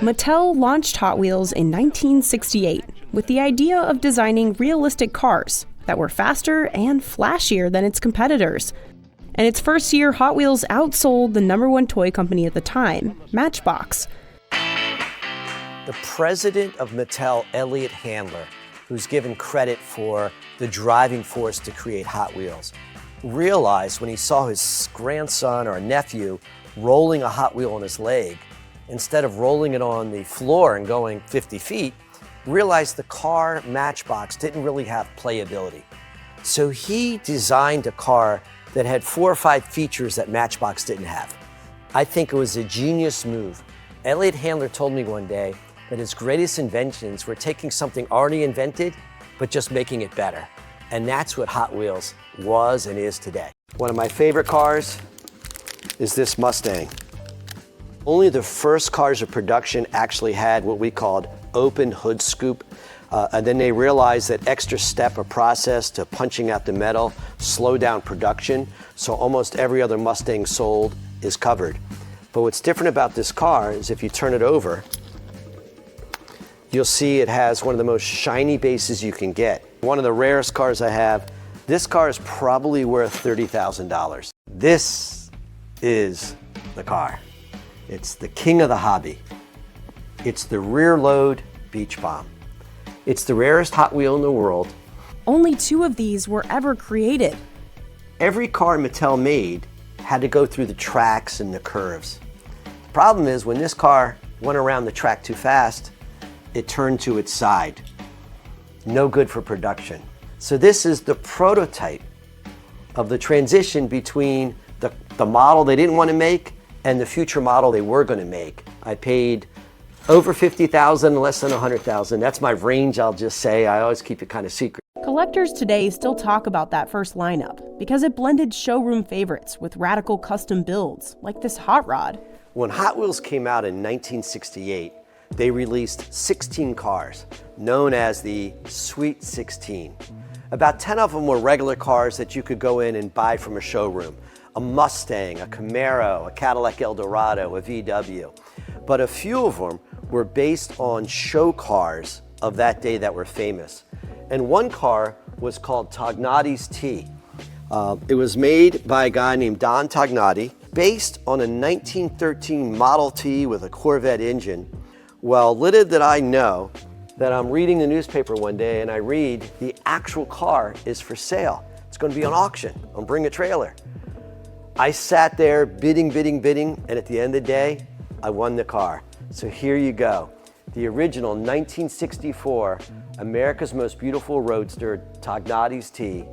Mattel launched Hot Wheels in 1968 with the idea of designing realistic cars that were faster and flashier than its competitors. And its first year, Hot Wheels outsold the #1 toy company at the time, Matchbox. The president of Mattel, Elliott Handler, who's given credit for the driving force to create Hot Wheels, realized when he saw his grandson or nephew rolling a Hot Wheel on his leg, instead of rolling it on the floor and going 50 feet, realized the car Matchbox didn't really have playability. So he designed a car that had 4 or 5 features that Matchbox didn't have. I think it was a genius move. Elliott Handler told me one day that his greatest inventions were taking something already invented, but just making it better. And that's what Hot Wheels was and is today. One of my favorite cars is this Mustang. Only the first cars of production actually had what we called open hood scoop. And then they realized that extra step of process to punching out the metal slowed down production. So almost every other Mustang sold is covered. But what's different about this car is if you turn it over, you'll see it has one of the most shiny bases you can get. One of the rarest cars I have. This car is probably worth $30,000. This is the car. It's the king of the hobby. It's the rear load beach bomb. It's the rarest Hot Wheel in the world. Only 2 of these were ever created. Every car Mattel made had to go through the tracks and the curves. The problem is when this car went around the track too fast, it turned to its side. No good for production. So this is the prototype of the transition between the model they didn't want to make and the future model they were going to make. I paid over $50,000, less than $100,000. That's my range, I'll just say. I always keep it kind of secret. Collectors today still talk about that first lineup because it blended showroom favorites with radical custom builds, like this hot rod. When Hot Wheels came out in 1968, they released 16 cars, known as the Sweet 16. About 10 of them were regular cars that you could go in and buy from a showroom. A Mustang, a Camaro, a Cadillac Eldorado, a VW. But a few of them were based on show cars of that day that were famous. And one car was called Tognotti's T. It was made by a guy named Don Tognotti, based on a 1913 Model T with a Corvette engine. Well, little did I know that I'm reading the newspaper one day and I read the actual car is for sale. It's going to be on auction on Bring a Trailer. I sat there bidding, and at the end of the day, I won the car. So here you go. The original 1964 America's Most Beautiful Roadster Tognotti's T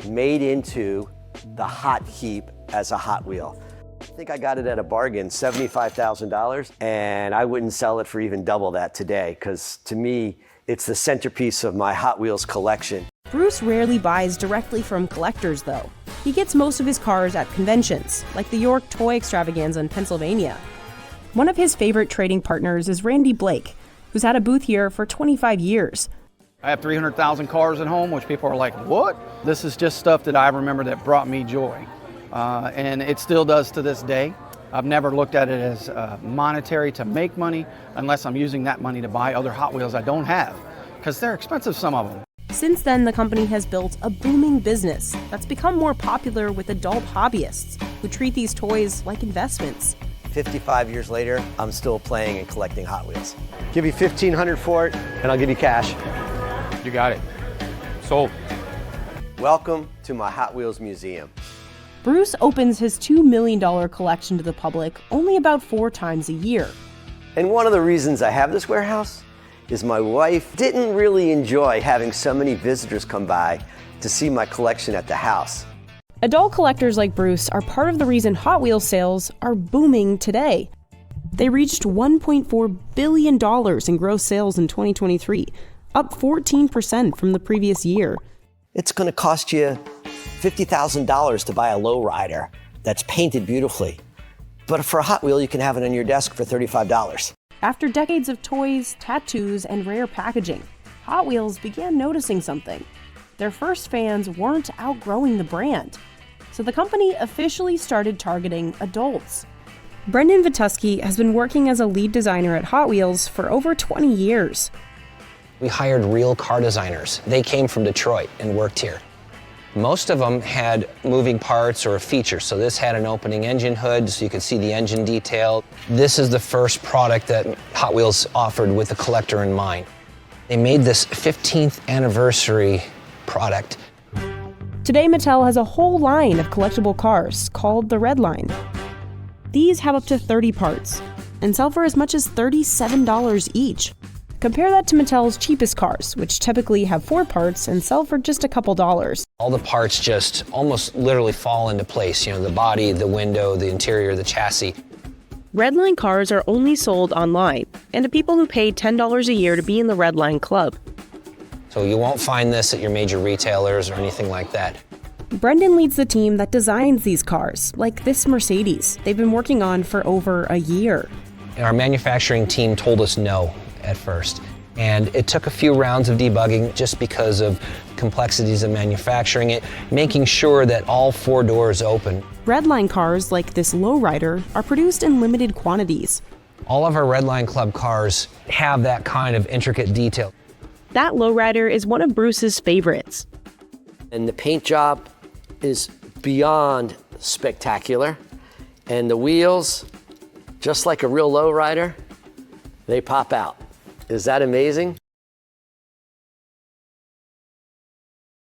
made into the hot heap as a Hot Wheel. I think I got it at a bargain, $75,000, and I wouldn't sell it for even double that today, because to me, it's the centerpiece of my Hot Wheels collection. Bruce rarely buys directly from collectors, though. He gets most of his cars at conventions, like the York Toy Extravaganza in Pennsylvania. One of his favorite trading partners is Randy Blake, who's had a booth here for 25 years. I have 300,000 cars at home, which people are like, what? This is just stuff that I remember that brought me joy. And it still does to this day. I've never looked at it as monetary to make money unless I'm using that money to buy other Hot Wheels I don't have, because they're expensive, some of them. Since then, the company has built a booming business that's become more popular with adult hobbyists who treat these toys like investments. 55 years later, I'm still playing and collecting Hot Wheels. Give you $1,500 for it, and I'll give you cash. You got it. Sold. Welcome to my Hot Wheels museum. Bruce opens his $2 million collection to the public only about 4 times a year. And one of the reasons I have this warehouse is my wife didn't really enjoy having so many visitors come by to see my collection at the house. Adult collectors like Bruce are part of the reason Hot Wheels sales are booming today. They reached $1.4 billion in gross sales in 2023, up 14% from the previous year. It's going to cost you $50,000 to buy a lowrider that's painted beautifully. But for a Hot Wheel, you can have it on your desk for $35. After decades of toys, tattoos, and rare packaging, Hot Wheels began noticing something. Their first fans weren't outgrowing the brand, so the company officially started targeting adults. Brendan Vituski has been working as a lead designer at Hot Wheels for over 20 years. We hired real car designers. They came from Detroit and worked here. Most of them had moving parts or a feature. So this had an opening engine hood so you could see the engine detail. This is the first product that Hot Wheels offered with the collector in mind. They made this 15th anniversary product. Today, Mattel has a whole line of collectible cars called the Redline. These have up to 30 parts and sell for as much as $37 each. Compare that to Mattel's cheapest cars, which typically have 4 parts and sell for just a couple dollars. All the parts just almost literally fall into place. You know, the body, the window, the interior, the chassis. Redline cars are only sold online and to people who pay $10 a year to be in the Redline Club. So you won't find this at your major retailers or anything like that. Brendan leads the team that designs these cars, like this Mercedes they've been working on for over a year. And our manufacturing team told us no at first. And it took a few rounds of debugging just because of complexities of manufacturing it, making sure that all 4 doors open. Redline cars like this lowrider are produced in limited quantities. All of our Redline Club cars have that kind of intricate detail. That lowrider is one of Bruce's favorites. And the paint job is beyond spectacular. And the wheels, just like a real lowrider, they pop out. Is that amazing?